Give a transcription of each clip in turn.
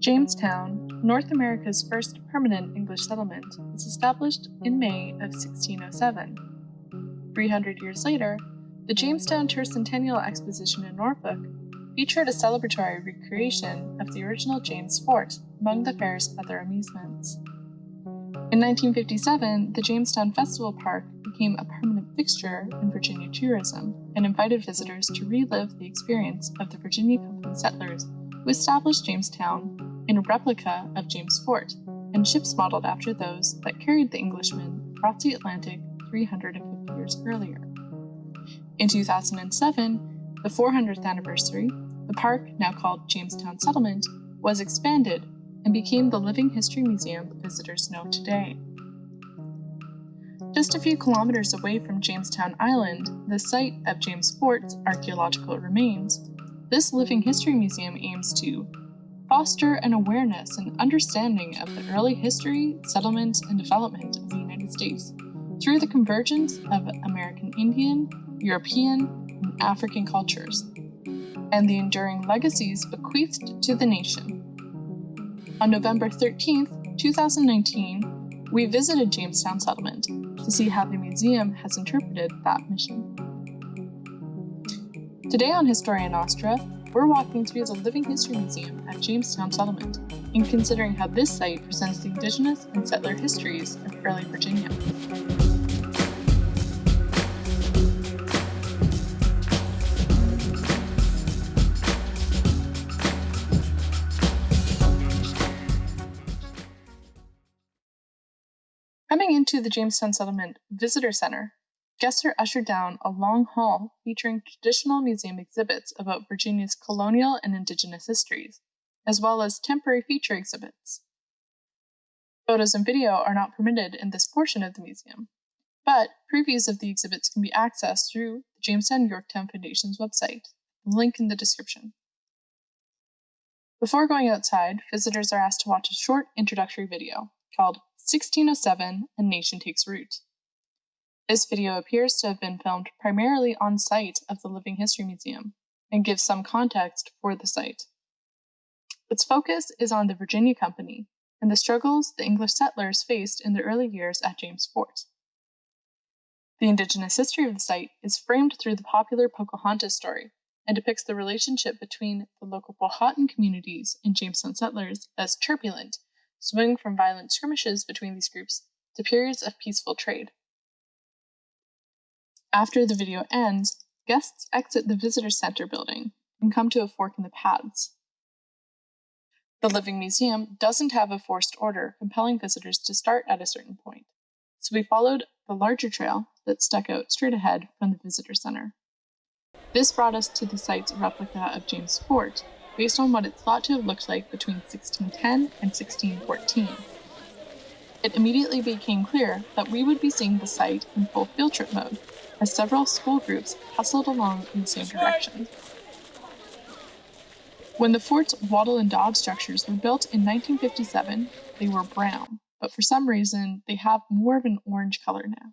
Jamestown, North America's first permanent English settlement, was established in May of 1607. 300 years later, the Jamestown Tercentennial Exposition in Norfolk featured a celebratory recreation of the original James Fort among the fair's other amusements. In 1957, the Jamestown Festival Park became a permanent fixture in Virginia tourism and invited visitors to relive the experience of the Virginia Company settlers who established Jamestown in a replica of James Fort and ships modeled after those that carried the Englishmen across the Atlantic 350 years earlier. In 2007, the 400th anniversary, the park, now called Jamestown Settlement, was expanded and became the living history museum visitors know today. Just a few kilometers away from Jamestown Island, the site of James Fort's archaeological remains, this living history museum aims to foster an awareness and understanding of the early history, settlement, and development of the United States through the convergence of American Indian, European, and African cultures, and the enduring legacies bequeathed to the nation. On November 13, 2019, we visited Jamestown Settlement to see how the museum has interpreted that mission. Today on Historia Nostra, we're walking through the Living History Museum at Jamestown Settlement and considering how this site presents the indigenous and settler histories of early Virginia. Coming into the Jamestown Settlement Visitor Center, guests are ushered down a long hall featuring traditional museum exhibits about Virginia's colonial and indigenous histories, as well as temporary feature exhibits. Photos and video are not permitted in this portion of the museum, but previews of the exhibits can be accessed through the Jamestown Yorktown Foundation's website, link in the description. Before going outside, visitors are asked to watch a short introductory video called 1607, A Nation Takes Root. This video appears to have been filmed primarily on site of the Living History Museum and gives some context for the site. Its focus is on the Virginia Company and the struggles the English settlers faced in the early years at James Fort. The indigenous history of the site is framed through the popular Pocahontas story and depicts the relationship between the local Powhatan communities and Jamestown settlers as turbulent, swinging from violent skirmishes between these groups to periods of peaceful trade. After the video ends, guests exit the Visitor Center building and come to a fork in the paths. The Living Museum doesn't have a forced order compelling visitors to start at a certain point, so we followed the larger trail that stuck out straight ahead from the Visitor Center. This brought us to the site's replica of James Fort, based on what it's thought to have looked like between 1610 and 1614. It immediately became clear that we would be seeing the site in full field trip mode, as several school groups hustled along in the same direction. When the fort's wattle and daub structures were built in 1957, they were brown, but for some reason they have more of an orange color now.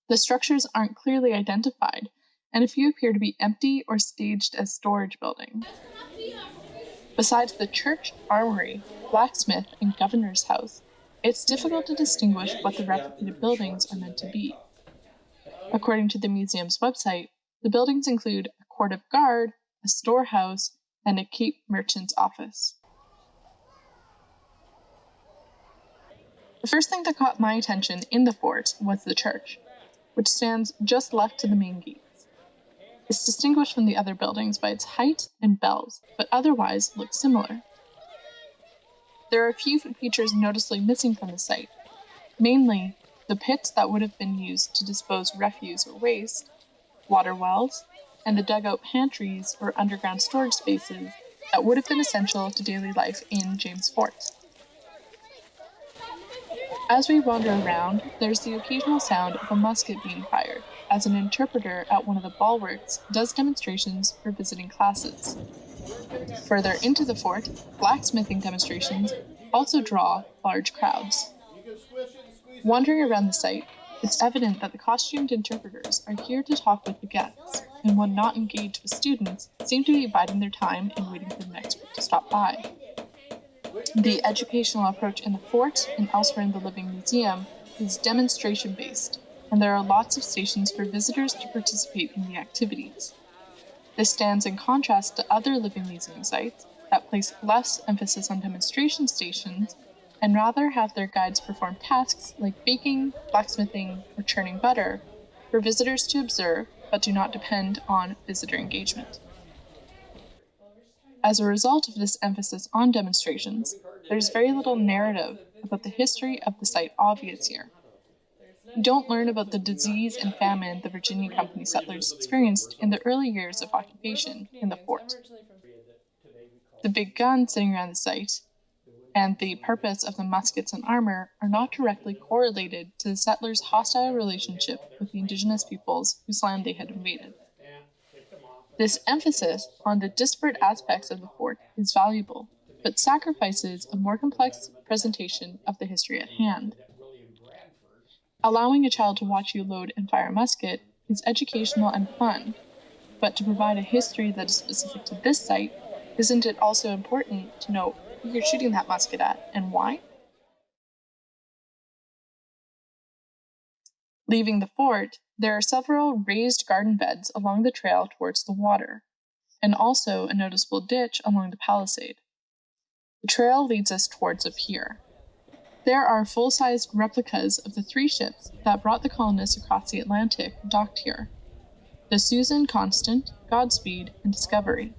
The structures aren't clearly identified, and a few appear to be empty or staged as storage buildings. Besides the church, armory, blacksmith, and governor's house, it's difficult to distinguish what the replicated buildings are meant to be. According to the museum's website, the buildings include a court of guard, a storehouse, and a Cape merchant's office. The first thing that caught my attention in the fort was the church, which stands just left to the main gates. It's distinguished from the other buildings by its height and bells, but otherwise looks similar. There are a few features noticeably missing from the site, mainly the pits that would have been used to dispose refuse or waste, water wells, and the dugout pantries or underground storage spaces that would have been essential to daily life in James Fort. As we wander around, there's the occasional sound of a musket being fired, as an interpreter at one of the bulwarks does demonstrations for visiting classes. Further into the fort, blacksmithing demonstrations also draw large crowds. Wandering around the site, it's evident that the costumed interpreters are here to talk with the guests, and when not engaged with students, seem to be biding their time and waiting for the next group to stop by. The educational approach in the fort and elsewhere in the Living Museum is demonstration-based, and there are lots of stations for visitors to participate in the activities. This stands in contrast to other Living Museum sites that place less emphasis on demonstration stations and rather have their guides perform tasks like baking, blacksmithing, or churning butter for visitors to observe but do not depend on visitor engagement. As a result of this emphasis on demonstrations, there's very little narrative about the history of the site obvious here. We don't learn about the disease and famine the Virginia Company settlers experienced in the early years of occupation in the fort. The big guns sitting around the site and the purpose of the muskets and armor are not directly correlated to the settlers' hostile relationship with the indigenous peoples whose land they had invaded. This emphasis on the disparate aspects of the fort is valuable, but sacrifices a more complex presentation of the history at hand. Allowing a child to watch you load and fire a musket is educational and fun, but to provide a history that is specific to this site, isn't it also important to know who you're shooting that musket at and why? Leaving the fort, there are several raised garden beds along the trail towards the water, and also a noticeable ditch along the palisade. The trail leads us towards a pier. There are full-sized replicas of the 3 ships that brought the colonists across the Atlantic docked here: the Susan Constant, Godspeed, and Discovery.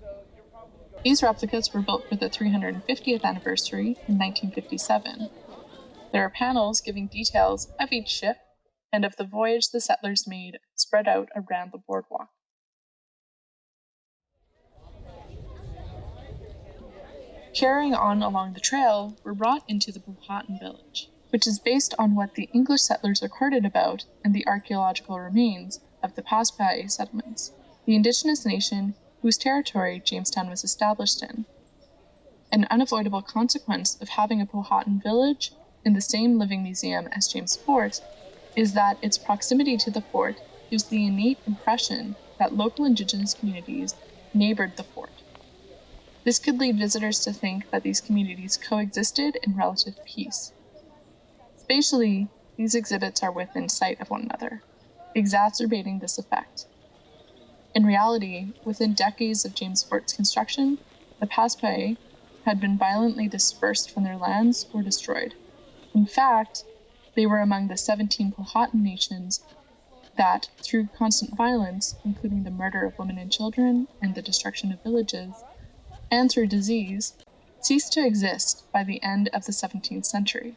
These replicas were built for the 350th anniversary in 1957. There are panels giving details of each ship and of the voyage the settlers made spread out around the boardwalk. Carrying on along the trail, we're brought into the Powhatan village, which is based on what the English settlers recorded about in the archaeological remains of the Powhatan settlements, the indigenous nation whose territory Jamestown was established in. An unavoidable consequence of having a Powhatan village in the same living museum as James Fort is that its proximity to the fort gives the innate impression that local indigenous communities neighbored the fort. This could lead visitors to think that these communities coexisted in relative peace. Spatially, these exhibits are within sight of one another, exacerbating this effect. In reality, within decades of James Fort's construction, the Powhatan had been violently dispersed from their lands or destroyed. In fact, they were among the 17 Powhatan nations that, through constant violence, including the murder of women and children and the destruction of villages, and through disease, ceased to exist by the end of the 17th century.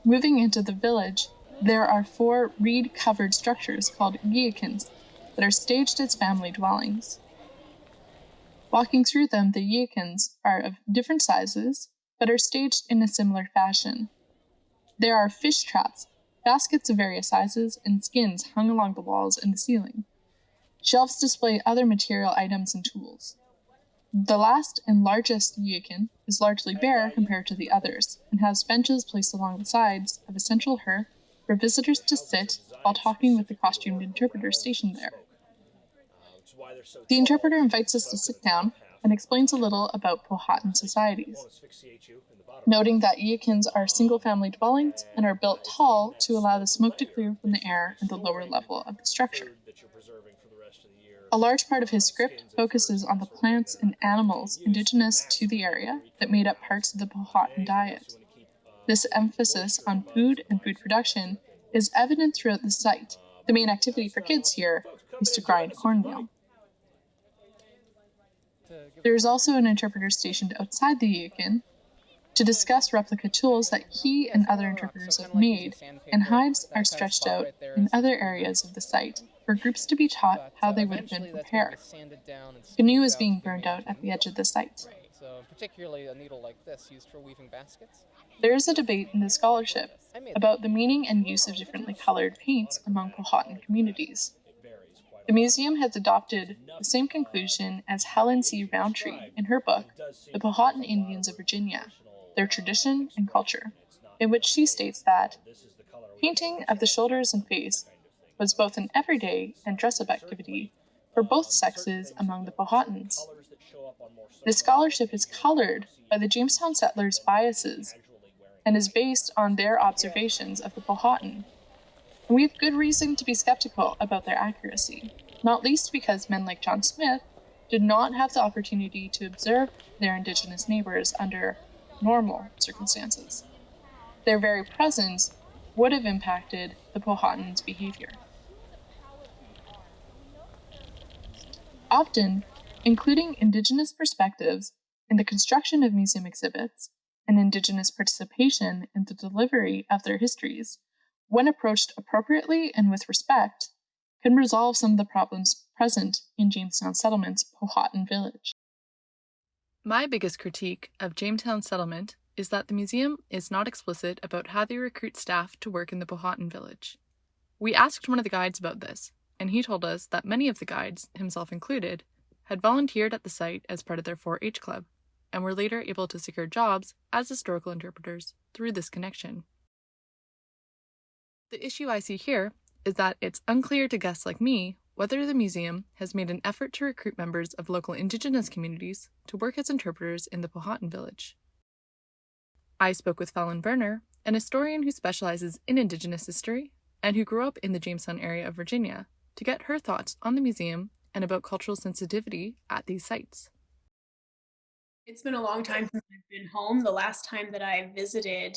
Moving into the village, there are 4 reed-covered structures called Guillakins that are staged as family dwellings. Walking through them, the Guillakins are of different sizes, but are staged in a similar fashion. There are fish traps, baskets of various sizes, and skins hung along the walls and the ceiling. Shelves display other material items and tools. The last and largest Guillakin is largely bare compared to the others, and has benches placed along the sides of a central hearth for visitors to sit while talking with the costumed interpreter stationed there. The interpreter invites us to sit down and explains a little about Powhatan societies, noting that Guillakins are single-family dwellings and are built tall to allow the smoke to clear from the air in the lower level of the structure. A large part of his script focuses on the plants and animals indigenous to the area that made up parts of the Powhatan diet. This emphasis on food and food production is evident throughout the site. The main activity for kids here is to grind cornmeal. There is also an interpreter stationed outside the Guillakin to discuss replica tools that he and other interpreters have made, and hides are stretched out in other areas of the site for groups to be taught how they would have been prepared. Canoe is being burned out at the edge of the site. Particularly a needle like this used for weaving baskets. There is a debate in the scholarship about the meaning and use of differently colored paints among Powhatan communities. The museum has adopted the same conclusion as Helen C. Rountree in her book, The Powhatan Indians of Virginia, Their Tradition and Culture, in which she states that painting of the shoulders and face was both an everyday and dress-up activity for both sexes among the Powhatans. This scholarship is colored by the Jamestown settlers' biases and is based on their observations of the Powhatan. And we have good reason to be skeptical about their accuracy, not least because men like John Smith did not have the opportunity to observe their Indigenous neighbors under normal circumstances. Their very presence would have impacted the Powhatan's behavior. Often, including Indigenous perspectives in the construction of museum exhibits and Indigenous participation in the delivery of their histories, when approached appropriately and with respect, can resolve some of the problems present in Jamestown Settlement's Powhatan village. My biggest critique of Jamestown Settlement is that the museum is not explicit about how they recruit staff to work in the Powhatan village. We asked one of the guides about this, and he told us that many of the guides, himself included, had volunteered at the site as part of their 4-H club, and were later able to secure jobs as historical interpreters through this connection. The issue I see here is that it's unclear to guests like me whether the museum has made an effort to recruit members of local Indigenous communities to work as interpreters in the Powhatan village. I spoke with Helen, an historian who specializes in Indigenous history and who grew up in the Jamestown area of Virginia, to get her thoughts on the museum and about cultural sensitivity at these sites. It's been a long time since I've been home. The last time that I visited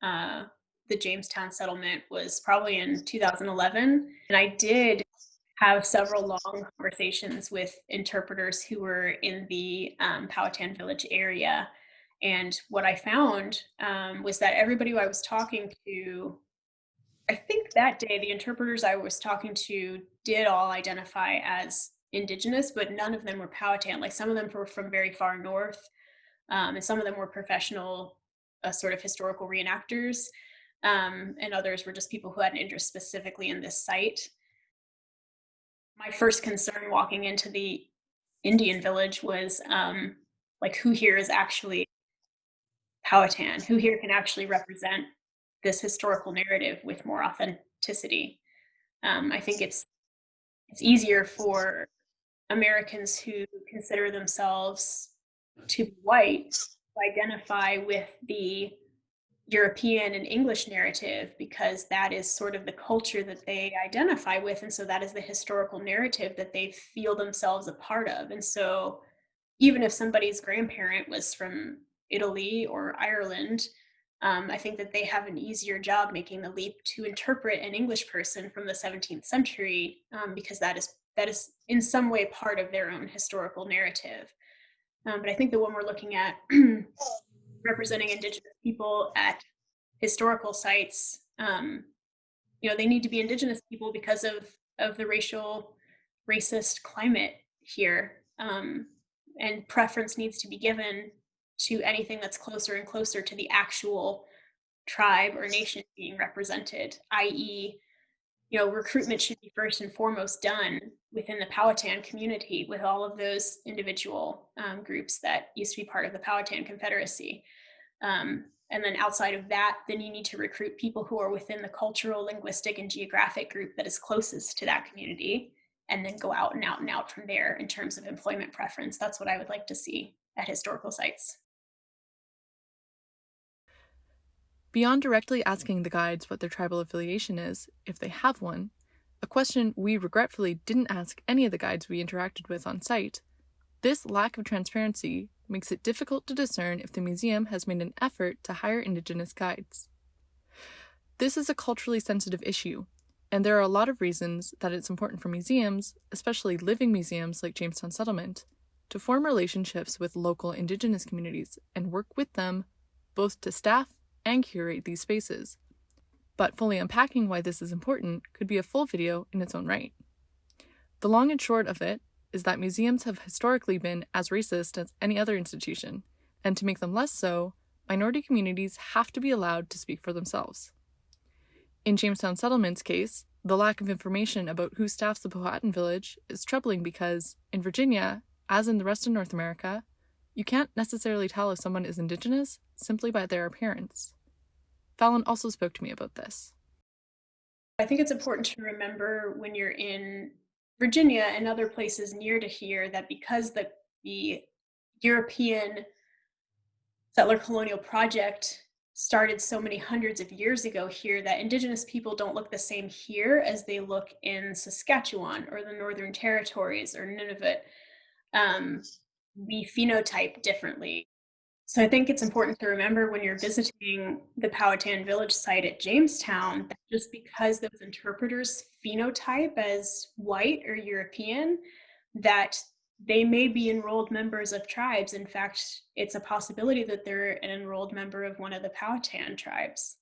the Jamestown settlement was probably in 2011, and I did have several long conversations with interpreters who were in the Powhatan village area. And what I found was that everybody who I was talking to, I think that day, the interpreters I was talking to did all identify as Indigenous, but none of them were Powhatan. Like, some of them were from very far north, and some of them were professional sort of historical reenactors, and others were just people who had an interest specifically in this site. My first concern walking into the Indian village was like, who here is actually Powhatan? Who here can actually represent this historical narrative with more authenticity? I think it's easier for Americans who consider themselves to be white to identify with the European and English narrative, because that is sort of the culture that they identify with, and so that is the historical narrative that they feel themselves a part of. And so even if somebody's grandparent was from Italy or Ireland, I think that they have an easier job making the leap to interpret an English person from the 17th century, because that is in some way part of their own historical narrative. But I think that when we're looking at representing Indigenous people at historical sites, they need to be Indigenous people because of the racist climate here. And preference needs to be given to anything that's closer and closer to the actual tribe or nation being represented, i.e., recruitment should be first and foremost done within the Powhatan community, with all of those individual groups that used to be part of the Powhatan Confederacy. And then outside of that, then you need to recruit people who are within the cultural, linguistic, and geographic group that is closest to that community, and then go out and out and out from there in terms of employment preference. That's what I would like to see at historical sites. Beyond directly asking the guides what their tribal affiliation is, if they have one, a question we regretfully didn't ask any of the guides we interacted with on site, this lack of transparency makes it difficult to discern if the museum has made an effort to hire Indigenous guides. This is a culturally sensitive issue, and there are a lot of reasons that it's important for museums, especially living museums like Jamestown Settlement, to form relationships with local Indigenous communities and work with them both to staff and curate these spaces. But fully unpacking why this is important could be a full video in its own right. The long and short of it is that museums have historically been as racist as any other institution, and to make them less so, minority communities have to be allowed to speak for themselves. In Jamestown Settlement's case, the lack of information about who staffs the Powhatan village is troubling because, in Virginia, as in the rest of North America, you can't necessarily tell if someone is Indigenous simply by their appearance. Fallon also spoke to me about this. I think it's important to remember when you're in Virginia and other places near to here, that because the European settler colonial project started so many hundreds of years ago here, that Indigenous people don't look the same here as they look in Saskatchewan or the Northern Territories or Nunavut. We phenotype differently. So I think it's important to remember when you're visiting the Powhatan village site at Jamestown, that just because those interpreters phenotype as white or European, that they may be enrolled members of tribes. In fact, it's a possibility that they're an enrolled member of one of the Powhatan tribes.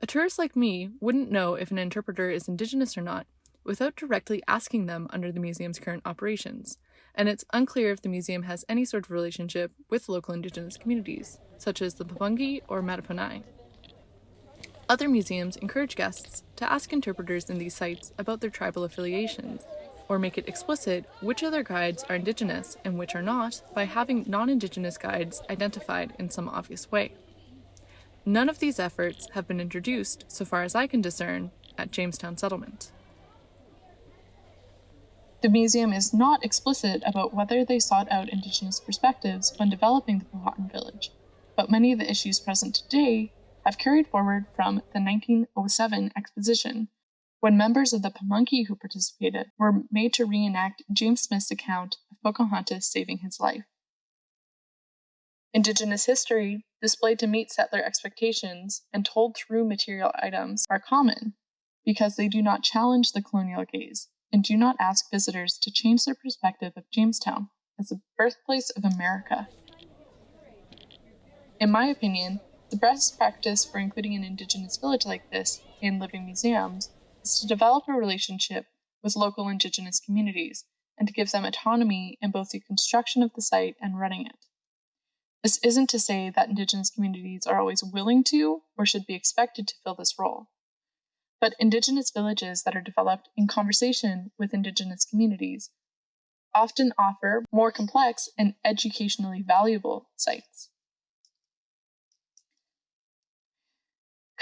A tourist like me wouldn't know if an interpreter is Indigenous or not without directly asking them under the museum's current operations, and it's unclear if the museum has any sort of relationship with local Indigenous communities, such as the Papungi or Mattaponi. Other museums encourage guests to ask interpreters in these sites about their tribal affiliations, or make it explicit which of their guides are Indigenous and which are not by having non-Indigenous guides identified in some obvious way. None of these efforts have been introduced, so far as I can discern, at Jamestown Settlement. The museum is not explicit about whether they sought out Indigenous perspectives when developing the Powhatan village, but many of the issues present today have carried forward from the 1907 exposition, when members of the Pamunkey who participated were made to reenact James Smith's account of Pocahontas saving his life. Indigenous history, displayed to meet settler expectations and told through material items, are common because they do not challenge the colonial gaze and do not ask visitors to change their perspective of Jamestown as the birthplace of America. In my opinion, the best practice for including an Indigenous village like this in living museums is to develop a relationship with local Indigenous communities and to give them autonomy in both the construction of the site and running it. This isn't to say that Indigenous communities are always willing to or should be expected to fill this role, but Indigenous villages that are developed in conversation with Indigenous communities often offer more complex and educationally valuable sites.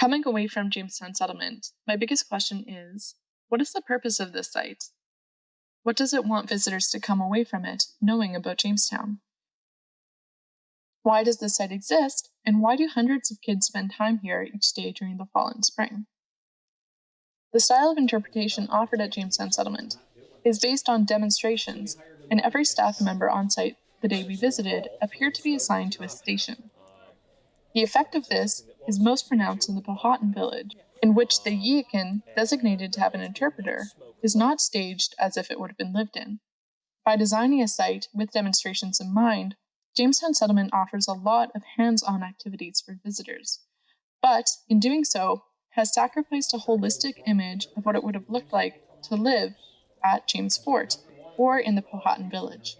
Coming away from Jamestown Settlement, my biggest question is, what is the purpose of this site? What does it want visitors to come away from it knowing about Jamestown? Why does this site exist, and why do hundreds of kids spend time here each day during the fall and spring? The style of interpretation offered at Jamestown Settlement is based on demonstrations, and every staff member on site the day we visited appeared to be assigned to a station. The effect of this is most pronounced in the Powhatan village, in which the Guillakin, designated to have an interpreter, is not staged as if it would have been lived in. By designing a site with demonstrations in mind, Jamestown Settlement offers a lot of hands-on activities for visitors, but in doing so, has sacrificed a holistic image of what it would have looked like to live at James Fort or in the Powhatan village.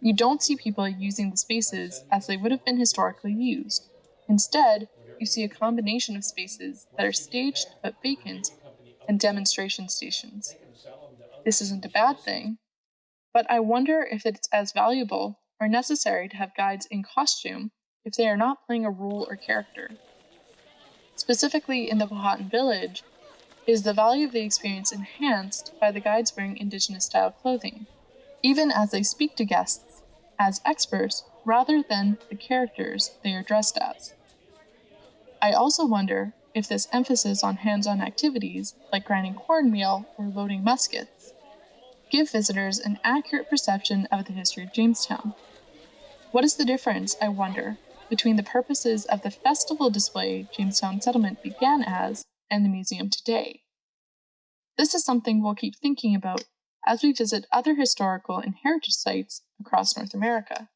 You don't see people using the spaces as they would have been historically used. Instead, you see a combination of spaces that are staged but vacant and demonstration stations. This isn't a bad thing, but I wonder if it's as valuable or necessary to have guides in costume if they are not playing a role or character. Specifically in the Powhatan village, is the value of the experience enhanced by the guides wearing Indigenous-style clothing, even as they speak to guests as experts rather than the characters they are dressed as. I also wonder if this emphasis on hands-on activities, like grinding cornmeal or loading muskets, give visitors an accurate perception of the history of Jamestown. What is the difference, I wonder, between the purposes of the festival display Jamestown Settlement began as and the museum today? This is something we'll keep thinking about as we visit other historical and heritage sites across North America.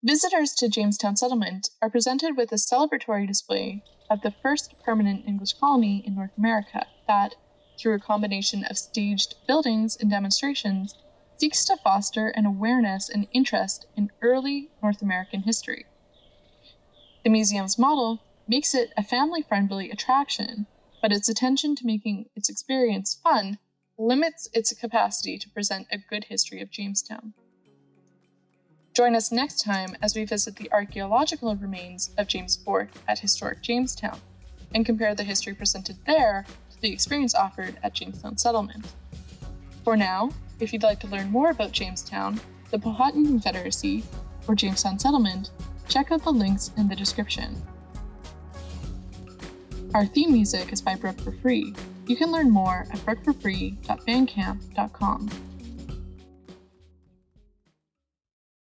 Visitors to Jamestown Settlement are presented with a celebratory display of the first permanent English colony in North America that, through a combination of staged buildings and demonstrations, seeks to foster an awareness and interest in early North American history. The museum's model makes it a family-friendly attraction, but its attention to making its experience fun limits its capacity to present a good history of Jamestown. Join us next time as we visit the archaeological remains of James Fort at historic Jamestown and compare the history presented there to to the experience offered at Jamestown Settlement. For now, if you'd like to learn more about Jamestown, the Powhatan Confederacy, or Jamestown Settlement, check out the links in the description. Our theme music is by Brook for Free. You can learn more at brookforfree.bandcamp.com.